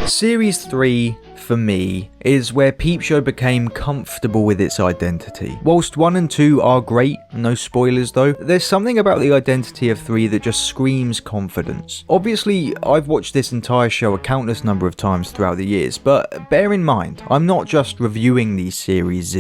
Series 3, for me, is where Peep Show became comfortable with its identity. Whilst 1 and 2 are great, no spoilers though, there's something about the identity of 3 that just screams confidence. Obviously, I've watched this entire show a countless number of times throughout the years, but bear in mind, I'm not just reviewing these series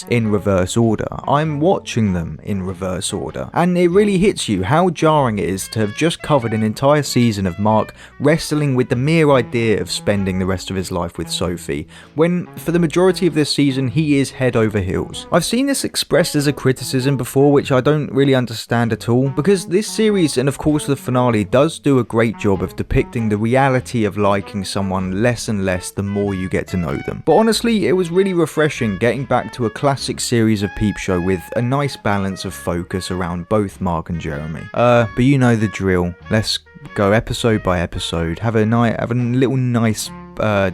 in reverse order, I'm watching them in reverse order. And it really hits you how jarring it is to have just covered an entire season of Mark wrestling with the mere idea of spending the rest of his life with Sophie, when for the majority of this season he is head over heels. I've seen this expressed as a criticism before, which I don't really understand at all, because this series, and of course the finale, does do a great job of depicting the reality of liking someone less and less the more you get to know them. But honestly, it was really refreshing getting back to a classic series of Peep Show with a nice balance of focus around both Mark and Jeremy. But you know the drill. Let's go episode by episode, have a little nice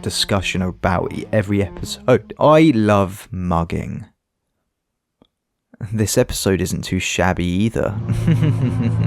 discussion about every episode. I love mugging. This episode isn't too shabby either.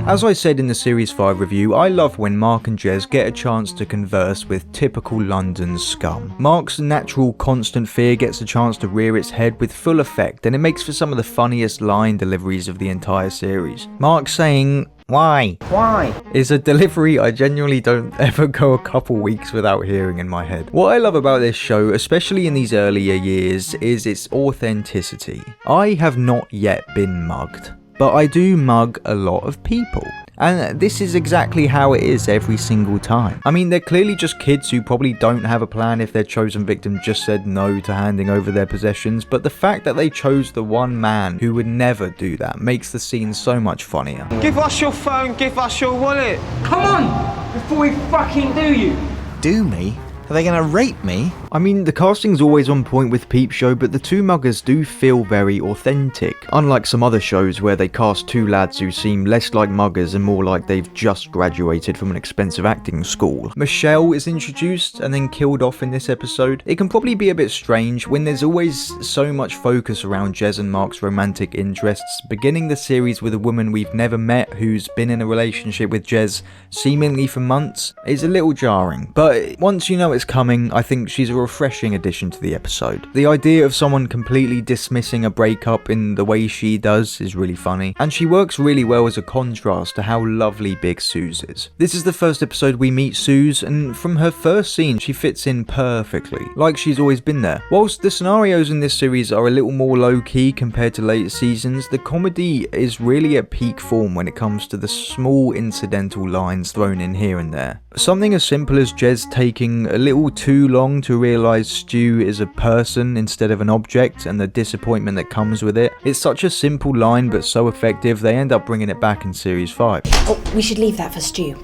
As I said in the Series 5 review, I love when Mark and Jez get a chance to converse with typical London scum. Mark's natural constant fear gets a chance to rear its head with full effect, and it makes for some of the funniest line deliveries of the entire series. Mark saying, "Why? Why?" is a delivery I genuinely don't ever go a couple weeks without hearing in my head. What I love about this show, especially in these earlier years, is its authenticity. I have not yet been mugged, but I do mug a lot of people. And this is exactly how it is every single time. I mean, they're clearly just kids who probably don't have a plan if their chosen victim just said no to handing over their possessions, but the fact that they chose the one man who would never do that makes the scene so much funnier. Give us your phone, give us your wallet. Come on, before we fucking do you. Do me? Are they gonna rape me? I mean, the casting's always on point with Peep Show, but the two muggers do feel very authentic. Unlike some other shows where they cast two lads who seem less like muggers and more like they've just graduated from an expensive acting school. Michelle is introduced and then killed off in this episode. It can probably be a bit strange when there's always so much focus around Jez and Mark's romantic interests. Beginning the series with a woman we've never met who's been in a relationship with Jez seemingly for months is a little jarring, but once you know it's coming, I think she's a refreshing addition to the episode. The idea of someone completely dismissing a breakup in the way she does is really funny, and she works really well as a contrast to how lovely Big Suze is. This is the first episode we meet Suze, and from her first scene she fits in perfectly, like she's always been there. Whilst the scenarios in this series are a little more low-key compared to later seasons, the comedy is really at peak form when it comes to the small incidental lines thrown in here and there. Something as simple as Jez taking a little too long to realise Stu is a person instead of an object, and the disappointment that comes with it. It's such a simple line but so effective they end up bringing it back in Series 5. Oh, we should leave that for Stu.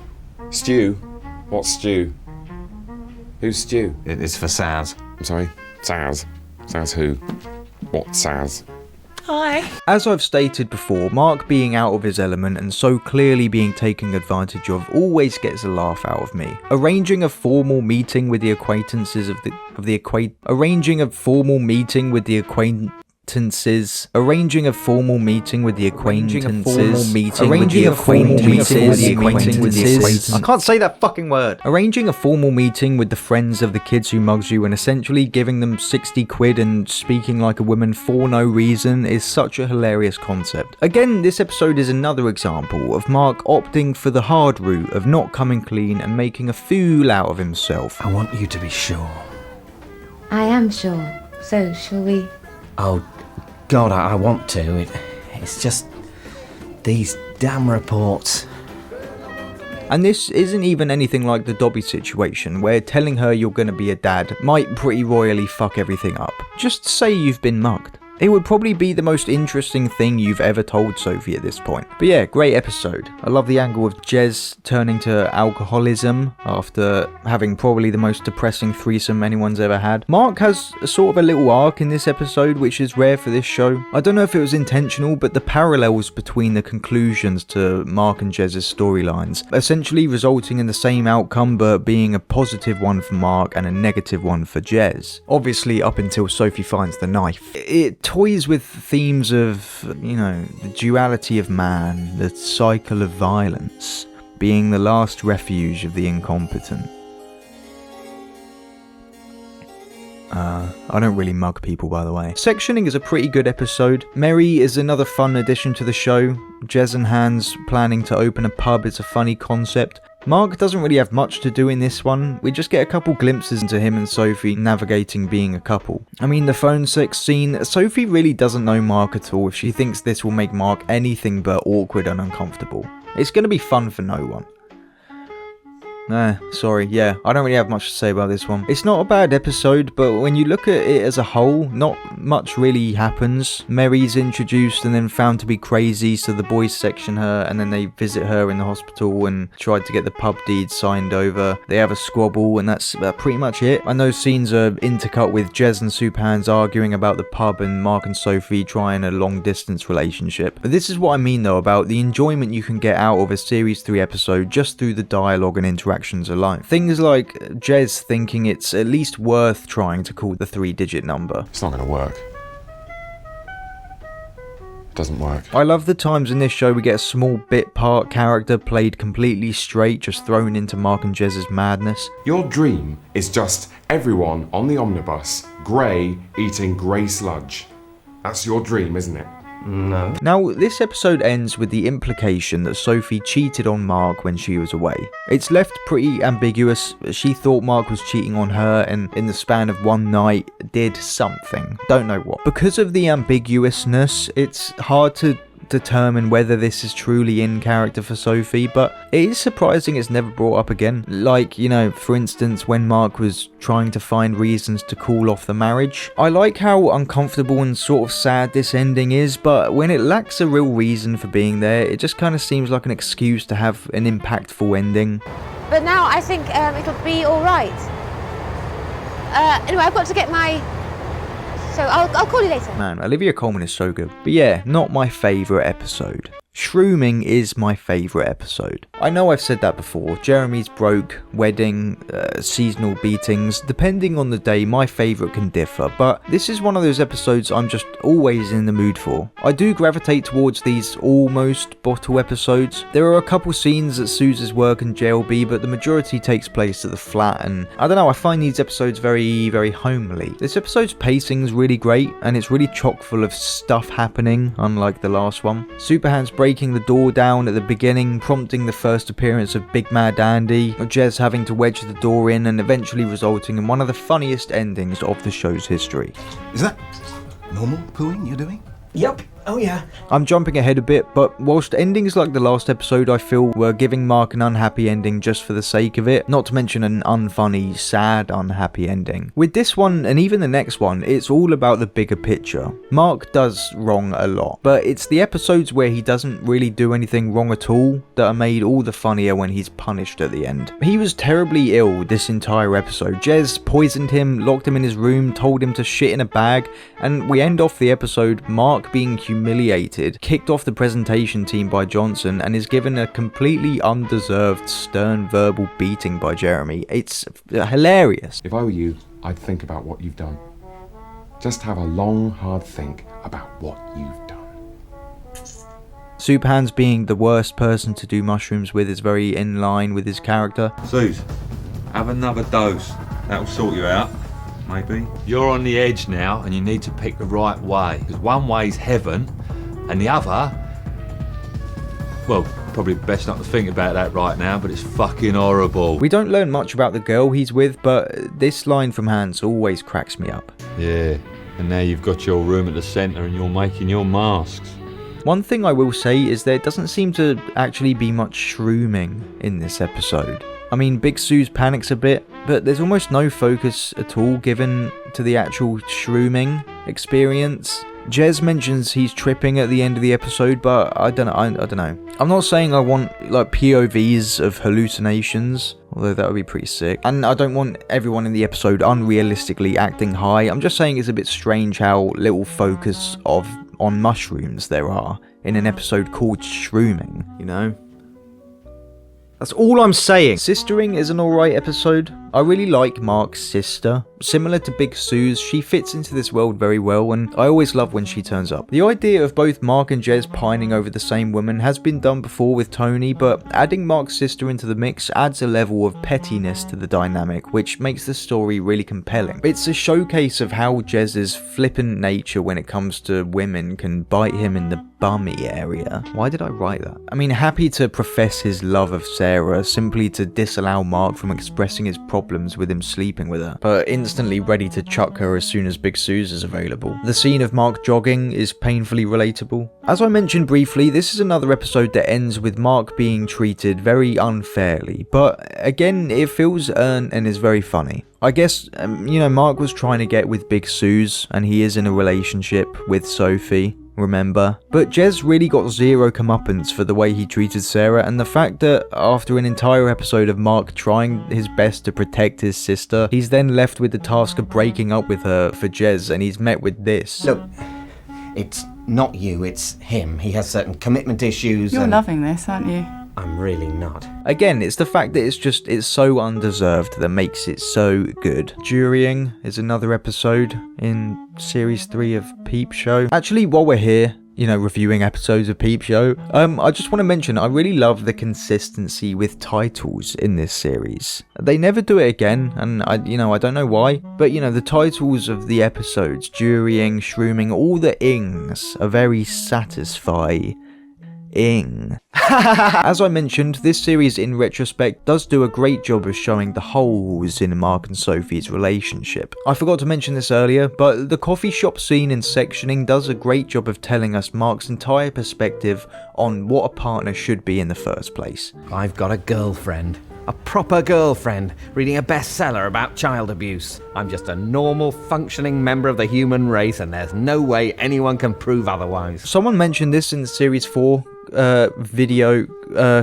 Stu? What's Stu? Who's Stu? It's for Saz. I'm sorry? Saz? Saz who? What Saz? Hi. As I've stated before, Mark being out of his element and so clearly being taken advantage of always gets a laugh out of me. Arranging a formal meeting with the acquaintances arranging a formal meeting with the acquaintances arranging a formal meeting with the acquaintances I can't say that fucking word. Arranging a formal meeting with the friends of the kids who mugs you and essentially giving them 60 quid and speaking like a woman for no reason is such a hilarious concept. Again, this episode is another example of Mark opting for the hard route of not coming clean and making a fool out of himself. I want you to be sure. I am sure. So, shall we? Oh, God, I want to. It's just these damn reports. And this isn't even anything like the Dobby situation, where telling her you're gonna be a dad might pretty royally fuck everything up. Just say you've been mugged. It would probably be the most interesting thing you've ever told Sophie at this point. But yeah, great episode. I love the angle of Jez turning to alcoholism after having probably the most depressing threesome anyone's ever had. Mark has a sort of a little arc in this episode, which is rare for this show. I don't know if it was intentional, but the parallels between the conclusions to Mark and Jez's storylines, essentially resulting in the same outcome but being a positive one for Mark and a negative one for Jez. Obviously up until Sophie finds the knife. It toys with themes of, the duality of man, the cycle of violence, being the last refuge of the incompetent. I don't really mug people, by the way. Sectioning is a pretty good episode. Mary is another fun addition to the show. Jez and Hans planning to open a pub is a funny concept. Mark doesn't really have much to do in this one. We just get a couple glimpses into him and Sophie navigating being a couple. I mean, the phone sex scene, Sophie really doesn't know Mark at all if she thinks this will make Mark anything but awkward and uncomfortable. It's going to be fun for no one. Sorry, yeah, I don't really have much to say about this one. It's not a bad episode, but when you look at it as a whole, not much really happens. Mary's introduced and then found to be crazy, so the boys section her, and then they visit her in the hospital and tried to get the pub deed signed over. They have a squabble, and that's pretty much it. And those scenes are intercut with Jez and Superhands arguing about the pub and Mark and Sophie trying a long-distance relationship. But this is what I mean, though, about the enjoyment you can get out of a Series 3 episode just through the dialogue and interaction alone. Things like Jez thinking it's at least worth trying to call the 3-digit number. It's not going to work. It doesn't work. I love the times in this show we get a small bit part character played completely straight, just thrown into Mark and Jez's madness. Your dream is just everyone on the omnibus, grey, eating grey sludge. That's your dream, isn't it? No. Now, this episode ends with the implication that Sophie cheated on Mark when she was away. It's left pretty ambiguous. She thought Mark was cheating on her and in the span of one night did something. Don't know what. Because of the ambiguousness, it's hard to determine whether this is truly in character for Sophie, but it is surprising it's never brought up again. Like, you know, for instance, when Mark was trying to find reasons to call off the marriage. I like how uncomfortable and sort of sad this ending is, but when it lacks a real reason for being there, it just kind of seems like an excuse to have an impactful ending. But now I think it'll be alright. Anyway, I've got to get my... So I'll call you later. Man, Olivia Colman is so good. But yeah, not my favourite episode. Shrooming is my favourite episode. I know I've said that before. Jeremy's broke, wedding, seasonal beatings. Depending on the day, my favourite can differ, but this is one of those episodes I'm just always in the mood for. I do gravitate towards these almost bottle episodes. There are a couple scenes at Suze's work and JLB, but the majority takes place at the flat, and I don't know, I find these episodes very, very homely. This episode's pacing is really great, and it's really chock full of stuff happening, unlike the last one. Superhands breaking the door down at the beginning, prompting the first appearance of Big Mad Andy, Jez having to wedge the door in and eventually resulting in one of the funniest endings of the show's history. Is that normal pooing you're doing? Yep. Oh yeah. I'm jumping ahead a bit, but whilst endings like the last episode I feel were giving Mark an unhappy ending just for the sake of it, not to mention an unfunny, sad, unhappy ending. With this one, and even the next one, it's all about the bigger picture. Mark does wrong a lot, but it's the episodes where he doesn't really do anything wrong at all that are made all the funnier when he's punished at the end. He was terribly ill this entire episode. Jez poisoned him, locked him in his room, told him to shit in a bag, and we end off the episode Mark being humiliated, kicked off the presentation team by Johnson, and is given a completely undeserved stern verbal beating by Jeremy. It's hilarious. If I were you, I'd think about what you've done. Just have a long, hard think about what you've done. Superhands being the worst person to do mushrooms with is very in line with his character. Suze, have another dose. That'll sort you out. Maybe. You're on the edge now and you need to pick the right way. Because one way's heaven and the other, well, probably best not to think about that right now, but it's fucking horrible. We don't learn much about the girl he's with, but this line from Hans always cracks me up. Yeah, and now you've got your room at the centre and you're making your masks. One thing I will say is there doesn't seem to actually be much shrooming in this episode. I mean, Big Suze panics a bit, but there's almost no focus at all given to the actual shrooming experience. Jez mentions he's tripping at the end of the episode, but I don't know. I'm not saying I want like POVs of hallucinations, although that would be pretty sick. And I don't want everyone in the episode unrealistically acting high. I'm just saying it's a bit strange how little focus on mushrooms there are in an episode called Shrooming, you know? That's all I'm saying. Sistering is an alright episode. I really like Mark's sister. Similar to Big Sue's, she fits into this world very well, and I always love when she turns up. The idea of both Mark and Jez pining over the same woman has been done before with Tony, but adding Mark's sister into the mix adds a level of pettiness to the dynamic, which makes the story really compelling. It's a showcase of how Jez's flippant nature when it comes to women can bite him in the bummy area. Why did I write that? I mean, happy to profess his love of Sarah simply to disallow Mark from expressing his problems with him sleeping with her, but instantly ready to chuck her as soon as Big Sue's is available. The scene of Mark jogging is painfully relatable. As I mentioned briefly, this is another episode that ends with Mark being treated very unfairly, but again, it feels earned and is very funny. I guess, Mark was trying to get with Big Sue's, and he is in a relationship with Sophie, remember? But Jez really got zero comeuppance for the way he treated Sarah, and the fact that after an entire episode of Mark trying his best to protect his sister, he's then left with the task of breaking up with her for Jez, and he's met with this. Look, it's not you, it's him. He has certain commitment issues. You're loving this, aren't you? I'm really not. Again, it's the fact that it's so undeserved that makes it so good. Jurying is another episode in Series 3 of Peep Show. Actually, while we're here, reviewing episodes of Peep Show, I just want to mention I really love the consistency with titles in this series. They never do it again, and I don't know why, but the titles of the episodes, Jurying, Shrooming, all the ings are very satisfying. As I mentioned, this series in retrospect does do a great job of showing the holes in Mark and Sophie's relationship. I forgot to mention this earlier, but the coffee shop scene and sectioning does a great job of telling us Mark's entire perspective on what a partner should be in the first place. I've got a girlfriend. A proper girlfriend, reading a bestseller about child abuse. I'm just a normal, functioning member of the human race, and there's no way anyone can prove otherwise. Someone mentioned this in Series 4 video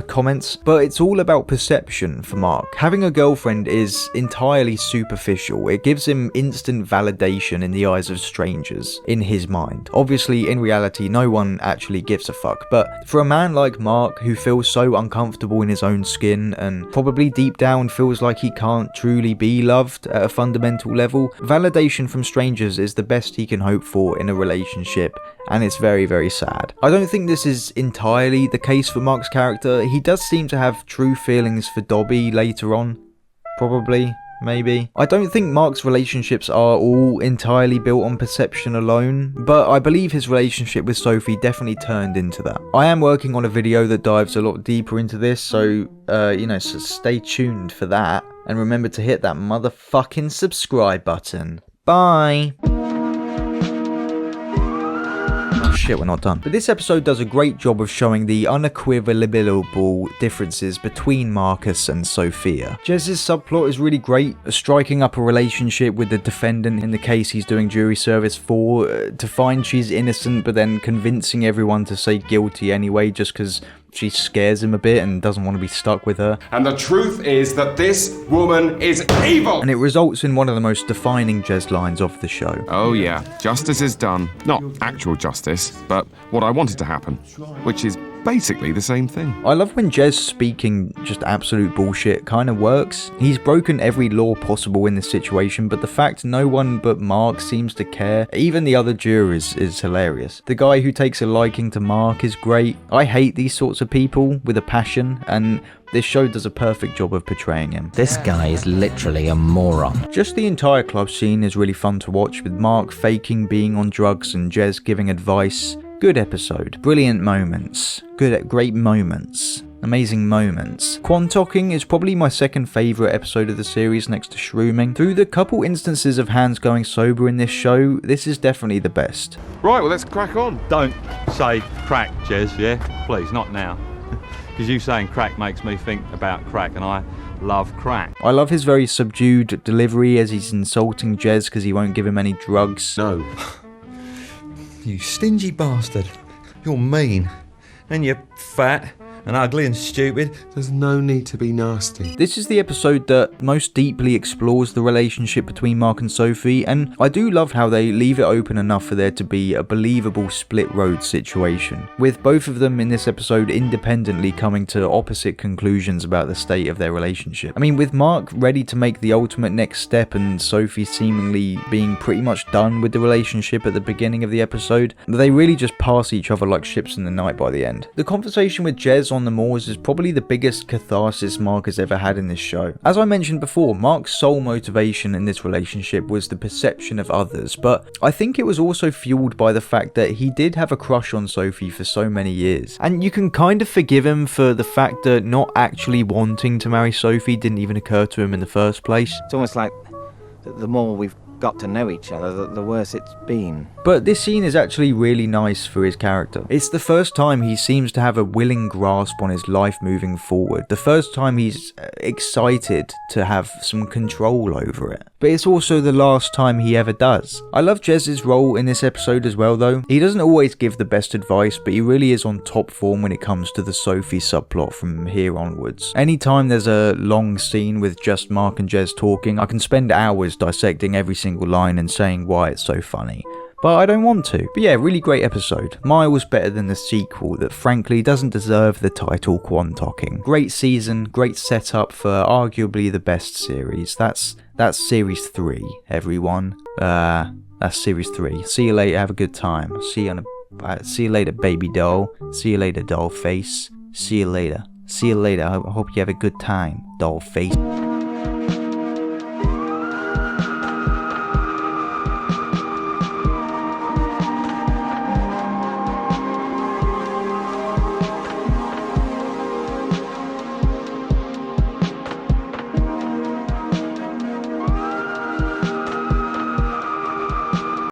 comments, but it's all about perception for Mark. Having a girlfriend is entirely superficial. It gives him instant validation in the eyes of strangers, in his mind. Obviously, in reality, no one actually gives a fuck, but for a man like Mark, who feels so uncomfortable in his own skin, and probably deep down feels like he can't truly be loved at a fundamental level, validation from strangers is the best he can hope for in a relationship, and it's very, very sad. I don't think this is entirely the case for Mark's character. He does seem to have true feelings for Dobby later on. Probably. Maybe. I don't think Mark's relationships are all entirely built on perception alone, but I believe his relationship with Sophie definitely turned into that. I am working on a video that dives a lot deeper into this, so, so stay tuned for that. And remember to hit that motherfucking subscribe button. Bye! Shit, we're not done. But this episode does a great job of showing the unequivocal differences between Marcus and Sophia. Jez's subplot is really great, striking up a relationship with the defendant in the case he's doing jury service for, to find she's innocent but then convincing everyone to say guilty anyway just because she scares him a bit and doesn't want to be stuck with her. And the truth is that this woman is evil! And it results in one of the most defining Jez lines of the show. Oh yeah, justice is done. Not actual justice, but what I wanted to happen, which is basically the same thing. I love when Jez speaking just absolute bullshit kind of works. He's broken every law possible in this situation, but the fact no one but Mark seems to care, even the other jurors, is hilarious. The guy who takes a liking to Mark is great. I hate these sorts of people with a passion, and this show does a perfect job of portraying him. This guy is literally a moron. Just the entire club scene is really fun to watch, with Mark faking being on drugs and Jez giving advice. Good episode. Brilliant moments. Great moments. Amazing moments. Quantocking is probably my second favourite episode of the series next to Shrooming. Through the couple instances of Hans going sober in this show, this is definitely the best. Right, well let's crack on. Don't say crack, Jez, yeah? Please, not now. Because you saying crack makes me think about crack, and I love crack. I love his very subdued delivery as he's insulting Jez because he won't give him any drugs. No. You stingy bastard. You're mean. And you're fat. and ugly and stupid. There's no need to be nasty. This is the episode that most deeply explores the relationship between Mark and Sophie, and I do love how they leave it open enough for there to be a believable split road situation, with both of them in this episode independently coming to opposite conclusions about the state of their relationship. I mean, with Mark ready to make the ultimate next step and Sophie seemingly being pretty much done with the relationship at the beginning of the episode, they really just pass each other like ships in the night by the end. The conversation with Jez on the moors is probably the biggest catharsis Mark has ever had in this show. As I mentioned before, Mark's sole motivation in this relationship was the perception of others, but I think it was also fueled by the fact that he did have a crush on Sophie for so many years. And you can kind of forgive him for the fact that not actually wanting to marry Sophie didn't even occur to him in the first place. It's almost like the more we've got to know each other, the worse it's been. But this scene is actually really nice for his character. It's the first time he seems to have a willing grasp on his life moving forward. The first time he's excited to have some control over it. But it's also the last time he ever does. I love Jez's role in this episode as well though. He doesn't always give the best advice, but he really is on top form when it comes to the Sophie subplot from here onwards. Anytime there's a long scene with just Mark and Jez talking, I can spend hours dissecting every single line and saying why it's so funny. But I don't want to. But yeah, really great episode. Miles better than the sequel that frankly doesn't deserve the title Quantocking. Great season, great setup for arguably the best series. That's series 3, everyone. That's series 3. See you later, have a good time. See you later, baby doll. See you later, doll face. See you later. See you later. I hope you have a good time, doll face.